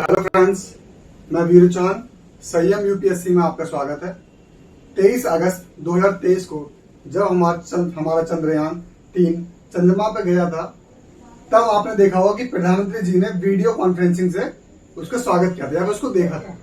Hello friends, मैं वीरू चांद संयम यूपीएससी में आपका स्वागत है। 23 अगस्त 2023 को जब हमारा चंद्रयान-3 चंद्रमा पे गया था, तब आपने देखा होगा कि प्रधानमंत्री जी ने वीडियो कॉन्फ्रेंसिंग से उसका स्वागत किया था या उसको देखा था।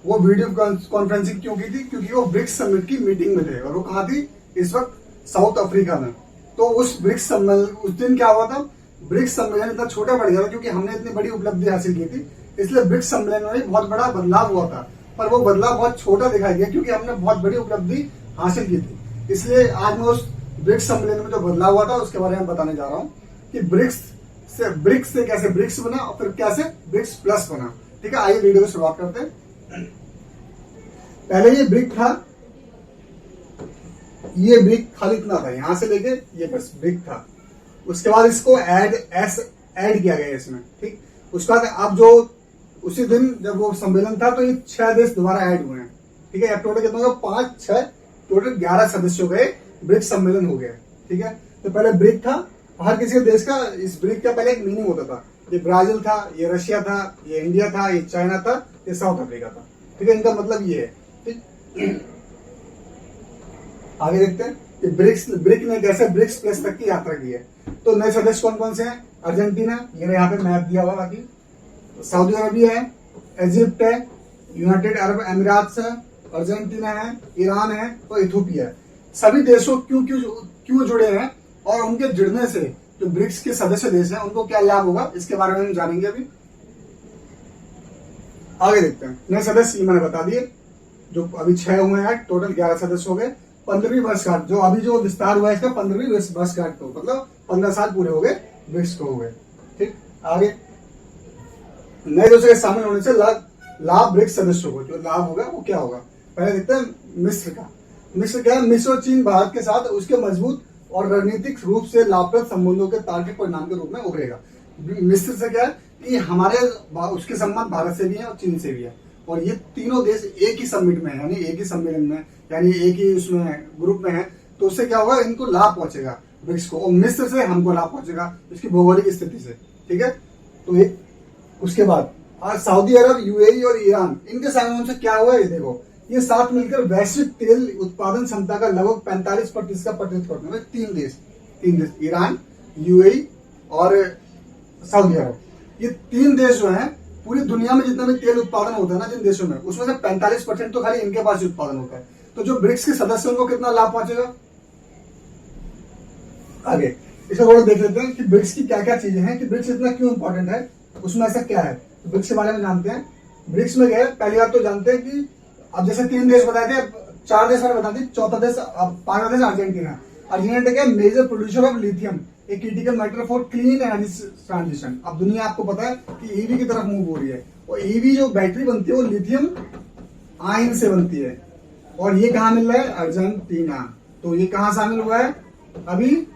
वो वीडियो कॉन्फ्रेंसिंग क्यों की थी? क्योंकि वो ब्रिक्स समिट की मीटिंग में थे और वो कहाँ थी? इस वक्त साउथ अफ्रीका में। तो उस ब्रिक्स सम्मेलन, उस दिन क्या हुआ था? ब्रिक्स सम्मेलन इतना छोटा पड़ गया था क्योंकि हमने इतनी बड़ी उपलब्धि हासिल की थी, इसलिए ब्रिक्स सम्मेलन में बहुत बड़ा बदलाव हुआ था। पर वो बदलाव बहुत छोटा दिखाई दिया क्योंकि हमने बहुत बड़ी उपलब्धि हासिल की थी। इसलिए आज मैं उस ब्रिक्स सम्मेलन में जो बदलाव हुआ था उसके बारे में बताने जा रहा हूँ कि ब्रिक्स से कैसे ब्रिक्स बना और फिर कैसे ब्रिक्स प्लस बना। ठीक है, आइए वीडियो की शुरुआत करते हैं। पहले ये ब्रिक था, ये ब्रिक खाली इतना था, यहां से लेके ये बस ब्रिक था। उसके बाद इसको ऐड किया गया इसमें। ठीक, उसके बाद अब जो उसी दिन जब वो सम्मेलन था तो ये 6 देश दोबारा ऐड हुए हैं। ठीक है, टोटल कितना होगा? 5, 6, टोटल 11 सदस्य हो गए, ब्रिक सम्मेलन हो गया। ठीक है, तो पहले ब्रिक था, हर किसी देश का इस ब्रिक का पहले एक मीनिंग होता था। ये ब्राजील था, ये रशिया था, ये इंडिया था, ये चाइना था, ये साउथ अफ्रीका था। ठीक है, इनका मतलब ये है। ठीक, आगे देखते हैं कि ब्रिक ने कैसे ब्रिक्स प्लस तक की यात्रा की है। तो नए सदस्य कौन कौन से हैं? अर्जेंटीना, ये यहाँ पे मैप दिया हुआ, बाकी सऊदी अरबिया है, इजिप्ट है, यूनाइटेड अरब अमीरात है, अर्जेंटीना है, ईरान है और इथोपिया है। सभी देशों क्यों जुड़े हैं और उनके जुड़ने से जो ब्रिक्स के सदस्य देश हैं उनको क्या लाभ होगा, इसके बारे में हम जानेंगे अभी। आगे देखते हैं। नए सदस्य मैंने बता दिए, जो अभी 6 हुए हैं, टोटल 11 सदस्य हो गए। 15वीं वर्षगांठ जो अभी जो विस्तार हुआ है इसका 15वीं वर्षगांठ को, मतलब 15 साल पूरे हो गए ब्रिक्स को हो गए। ठीक, आगे नए देशों के शामिल होने से लाभ ब्रिक्स सदस्यों को जो लाभ होगा वो क्या होगा? पहले देखते हैं मिस्र का। मिस्र क्या है? मिस्र और चीन भारत के साथ उसके मजबूत और रणनीतिक रूप से लाभप्रद संबंधों के तार्किक परिणाम के रूप में उभरेगा। मिस्र से क्या है कि हमारे उसके संबंध भारत से भी है और चीन से भी है, और ये तीनों देश एक ही समिट में है, यानी एक ही सम्मेलन में, यानी एक ही उसमें ग्रुप में है। तो उससे क्या होगा? इनको लाभ पहुंचेगा ब्रिक्स को, और मिस्र से हमको लाभ पहुंचेगा इसकी भौगोलिक स्थिति से। ठीक है, तो ये उसके बाद आज सऊदी अरब, यूएई और ईरान, इनके शामिल होने से क्या हुआ? ये देखो, ये साथ मिलकर वैश्विक तेल उत्पादन क्षमता का लगभग 45% का प्रतिनिधित्व करते हैं। 3 देश, ईरान, यूएई और सऊदी अरब, ये 3 देश जो हैं पूरी दुनिया में जितना भी तेल उत्पादन होता है ना जिन देशों में, उसमें से 45% तो खाली इनके पास उत्पादन होता है। तो जो ब्रिक्स के सदस्य उनको कितना लाभ पहुंचेगा? आगे इसे थोड़ा देख लेते हैं कि ब्रिक्स की क्या क्या चीजें हैं, कि ब्रिक्स इतना क्यों इंपॉर्टेंट है, उसमें ऐसा क्या है। तो ब्रिक्स के बारे में जानते हैं। ब्रिक्स में गए, पहली बात तो जानते हैं कि अब जैसे 3 देश बताए थे, 4 देश मैंने बता दी, चौथा देश, 5वां देश अर्जेंटीना। अर्जेंटीना क्या? मेजर प्रोड्यूसर ऑफ लिथियम, एक critical matter for clean energy transition. अब दुनिया आपको पता है कि ईवी की तरफ मूव हो रही है, और ईवी जो बैटरी बनती है वो लिथियम आयन से बनती है, और ये कहाँ मिल रहा है? अर्जेंटीना। तो ये कहाँ शामिल हुआ है? अभी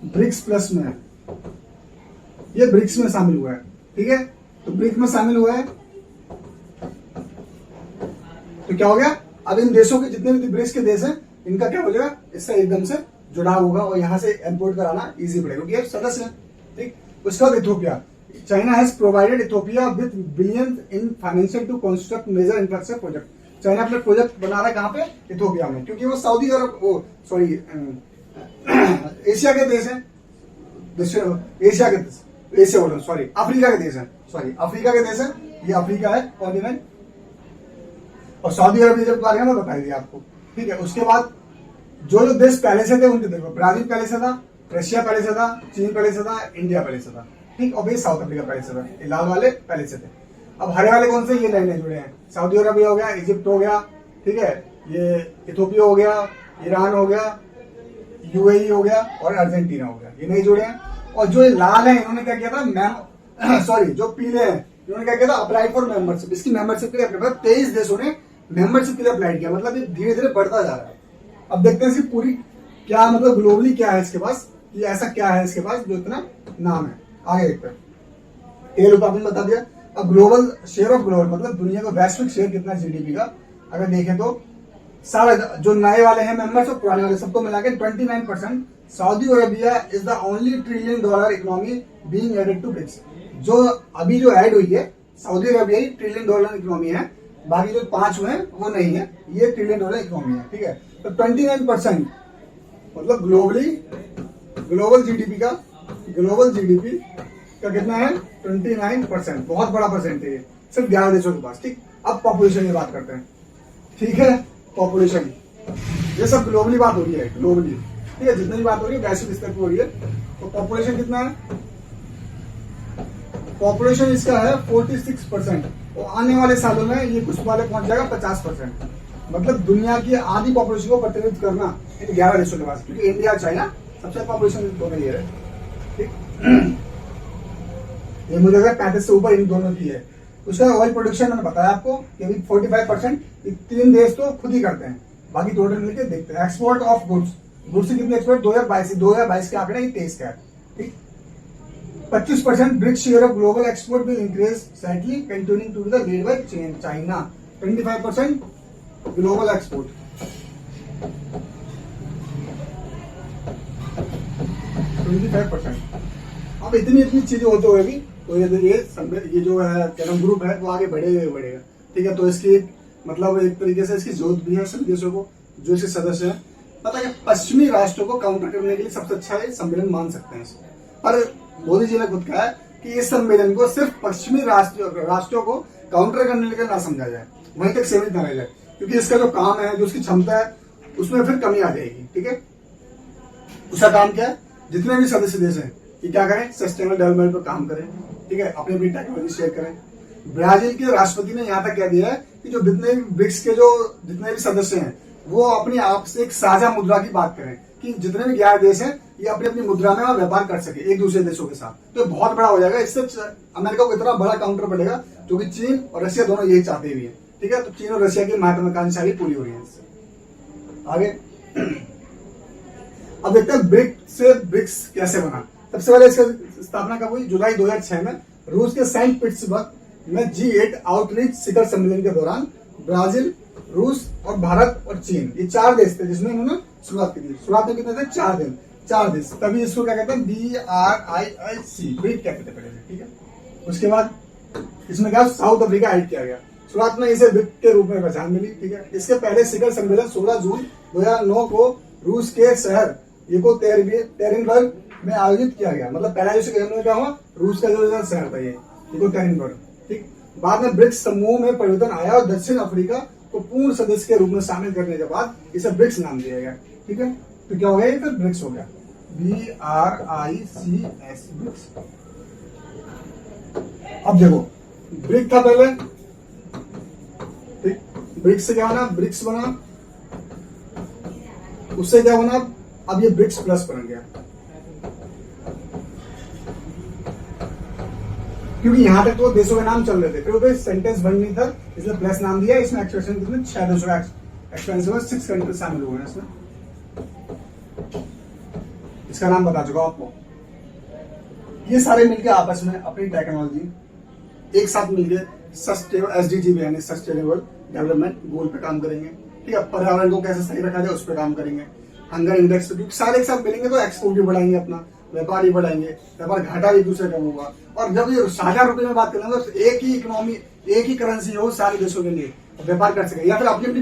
ब्रिक्स प्लस में है, ये ब्रिक्स में शामिल हुआ है। ठीक है, तो ब्रिक्स में शामिल हुआ है तो क्या हो गया? अब इन देशों के जितने भी ब्रिक्स के देश हैं इनका क्या हो जाएगा? इससे एकदम से जुड़ाव होगा और यहां से इंपोर्ट कराना इजी पड़ेगा क्योंकि ये सदस्य है। ठीक, उसके बाद Ethiopia. China has provided Ethiopia with billions in financial to construct major infrastructure project. China अपने प्रोजेक्ट बना रहा है कहां पे? इथोपिया में, क्योंकि वो सऊदी अरब, वो सॉरी एशिया के देश है, एशिया के देश, एशिया बोलो सॉरी, अफ्रीका के देश है, सॉरी अफ्रीका के देश है, ये अफ्रीका है कॉन्टिनेंट, और सऊदी अरब जब बारे में बता दिया आपको। ठीक है, उसके बाद जो देश पहले से थे उनके देखो, ब्राजील पहले से था, रशिया पहले से था, चीन पहले से था, इंडिया पहले से था। ठीक, और भाई साउथ अफ्रीका पहले से था। ये लाल वाले पहले से थे। अब हरे वाले कौन से? ये नए नए जुड़े हैं। सऊदी अरबिया हो गया, इजिप्ट हो गया, ठीक है, ये इथोपिया हो गया, ईरान हो गया, यूएई हो गया और अर्जेंटीना हो गया, ये नए जुड़े हैं। और जो लाल है इन्होंने क्या किया था? सॉरी, जो पीले हैं इन्होंने क्या किया था? Apply for membership. इसकी मेंबरशिप के लिए 23 देशों ने मेंबरशिप के लिए अप्लाई किया, मतलब ये धीरे धीरे बढ़ता जा रहा है। अब देखते हैं इसकी पूरी क्या, मतलब ग्लोबली क्या है इसके पास, ये ऐसा क्या है इसके पास जो इतना नाम है। आगे देखते हैं। तेल उत्पादन बता दिया। अब ग्लोबल शेयर ऑफ ग्लोबल, मतलब दुनिया का वैश्विक शेयर कितना जीडीपी का, अगर देखें तो सारे जो नए वाले हैं मेंबर्स और पुराने वाले सबको मिला के 29%। Saudi Arabia is the only $1 trillion economy being added to BRICS. जो अभी जो ऐड हुई है सऊदी अरबिया ही $1 ट्रिलियन इकोनॉमी है, बाकी जो 5 हुए हैं वो नहीं है, ये $1 ट्रिलियन इकोनॉमी है, ठीक है। तो 29% मतलब ग्लोबल जीडीपी का कितना है 29%, बहुत बड़ा परसेंटेज है सिर्फ 11 देशों के पास, ठीक। अब पॉपुलेशन की बात करते हैं, ठीक है। पॉपुलेशन, ये सब ग्लोबली बात हो रही है, ग्लोबली, ठीक है, जितनी भी बात हो रही है वैश्विक स्तर पर हो रही है। तो पॉपुलेशन कितना है, पॉपुलेशन इसका है 46%, और आने वाले सालों में ये कुछ वाले पहुंच जाएगा 50%, मतलब दुनिया की आधी पॉपुलेशन को प्रतिनिधित्व करना इन 11 देशों के पास, क्योंकि इंडिया और चाइना सबसे पॉपुलेशन दोनों ही है, ठीक। ये मुझे लगा 35 से ऊपर इन दोनों की है। उसका ऑयल प्रोडक्शन मैंने बताया आपको कि 45% 3 देश तो खुद ही करते हैं, बाकी टोटल मिलकर देखते हैं। एक्सपोर्ट ऑफ गुड्स से कितने एक्सपोर्ट 2022 के आंकड़े 23 का है, ठीक। 25% BRICS share of global export will increase slightly continuing to the lead by China. 25% global export, 25%। अब इतनी चीजें होते हुए भी तो ये जो है कैनम ग्रुप है वो आगे बढ़ेगा, ठीक है। तो इसकी मतलब एक तरीके से इसकी जरूरत भी है सभी देशों को जो इसके सदस्य हैं। पता है पश्चिमी राष्ट्रों को काउंटर करने के लिए सबसे अच्छा ये सम्मेलन मान सकते हैं, पर मोदी जी ने खुद कहा है कि इस सम्मेलन को सिर्फ पश्चिमी राष्ट्रों को काउंटर करने के लिए ना समझा जाए, वहीं तक सीमित न रह जाए, क्योंकि इसका जो काम है, जो उसकी क्षमता है, उसमें फिर कमी आ जाएगी, ठीक है। उसका काम क्या है, जितने भी सदस्य देश हैं ये क्या करें, सस्टेनेबल डेवलपमेंट पर काम करें, ठीक है, अपनी अपनी टेक्नोलॉजी शेयर करें। ब्राजील के राष्ट्रपति ने यहाँ तक कह दिया है कि जो जितने भी ब्रिक्स के जितने भी सदस्य हैं वो अपनी आपस एक साझा मुद्रा की बात करें, कि जितने भी 11 देश हैं ये अपनी अपनी मुद्रा में व्यापार कर सके एक दूसरे देशों के साथ। तो बहुत बड़ा हो जाएगा, इससे अमेरिका को इतना बड़ा काउंटर पड़ेगा, जो कि चीन और रशिया दोनों यही चाहते भी है, ठीक है। तो चीन और रशिया की महत्वाकांक्षाएं पूरी हो रही है इससे। आगे अब देखते हैं ब्रिक्स कैसे बना। सबसे पहले इसकी स्थापना कब हुई, जुलाई 2006 में रूस के सेंट पीटर्सबर्ग में G8 आउटरीच शिखर सम्मेलन के दौरान ब्राजील, रूस और भारत और चीन, ये 4 देश थे जिसमें इन्होंने शुरुआत की थी। शुरुआत में कितने थे, 4 देश, तभी इसको क्या कहते हैं BRIC, ब्रिक कहते थे, ठीक है। उसके बाद इसमें क्या साउथ अफ्रीका ऐड किया गया। शुरुआत में इसे ब्रिक के रूप में पहचान मिली, ठीक है। इसके पहले शिखर सम्मेलन 16 जून 2009 को रूस के शहर येकोटेरिनबर्ग में आयोजित किया गया, मतलब पहला जो शिखर क्या हुआ, रूस का जो शहर था ये येकोटेरिनबर्ग, ठीक। बाद में ब्रिक्स समूह में परिवर्तन आया और दक्षिण अफ्रीका को पूर्ण सदस्य के रूप में शामिल करने के बाद इसे ब्रिक्स नाम दिया गया, ठीक है। तो क्या हो गया, ये फिर ब्रिक्स हो गया, BRICS, ब्रिक्स। अब देखो ब्रिक था पहले, ठीक, ब्रिक्स से क्या बना, ब्रिक्स बना, उससे क्या बना, अब ये ब्रिक्स प्लस बन गया, क्योंकि यहां तक तो देशों के नाम चल रहे थे, फिर तो सेंटेंस बन नहीं था, इसलिए प्लस नाम दिया। इसमें एक्सप्रेशन कितने 6 देशों का एक्सपेंसिव 6 कंट्री शामिल हुए हैं इसमें। इसका नाम बता चुका आपको। ये सारे मिलकर आपस में अपनी टेक्नोलॉजी एक साथ मिलकर SDG यानी सस्टेनेबल डेवलपमेंट गोल पे काम करेंगे, ठीक है। पर्यावरण को कैसे सही रखा जाए उस पर काम करेंगे। हंगर इंडेक्स पे सारे एक साथ मिलेंगे तो एक्सपोर्ट भी बढ़ाएंगे, अपना व्यापार भी बढ़ाएंगे, व्यापार घाटा भी दूसरे कम होगा। और जब ये साझा रुपए में बात करेंगे तो एक ही इकोनॉमी, एक ही करेंसी हो सारे देशों के लिए व्यापार कर सके, या फिर अपनी अपनी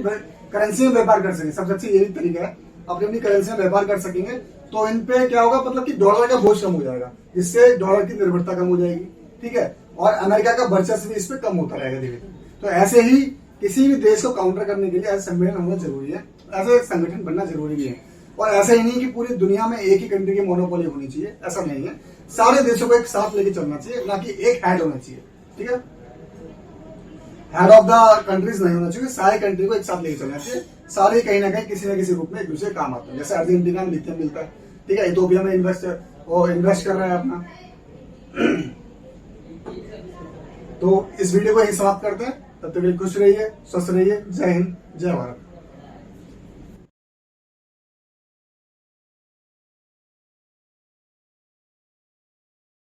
करेंसी में व्यापार कर सके। सबसे अच्छी यही तरीका है, अपनी अपनी करेंसी में व्यापार कर सकेंगे तो इन पे क्या होगा, मतलब कि डॉलर का बोझ कम हो जाएगा, जिससे डॉलर की निर्भरता कम हो जाएगी, ठीक है। और अमेरिका का वर्चस्व भी इस पे कम होता रहेगा धीरे धीरे। तो ऐसे ही किसी भी देश को काउंटर करने के लिए ऐसे सम्मेलन होना जरूरी है, ऐसे संगठन बनना जरूरी भी है। और ऐसा ही नहीं कि पूरी दुनिया में एक ही कंट्री की मोनोपोली होनी चाहिए, ऐसा नहीं है। सारे देशों को एक साथ लेके चलना चाहिए, ना कि एक हेड होना चाहिए, ठीक है। हेड ऑफ द कंट्रीज नहीं होना चाहिए, सारे कंट्री को एक साथ लेके चलना चाहिए। सारे कहीं ना कहीं किसी न किसी रूप में एक दूसरे काम आते हैं। जैसे अर्जेंटीना में लिथियम मिलता है, ठीक है, इथोपिया में इन्वेस्ट कर रहा है अपना। तो इस वीडियो को यही समाप्त करते हैं, तब तक खुश रहिए, स्वस्थ रहिए। जय हिंद, जय भारत।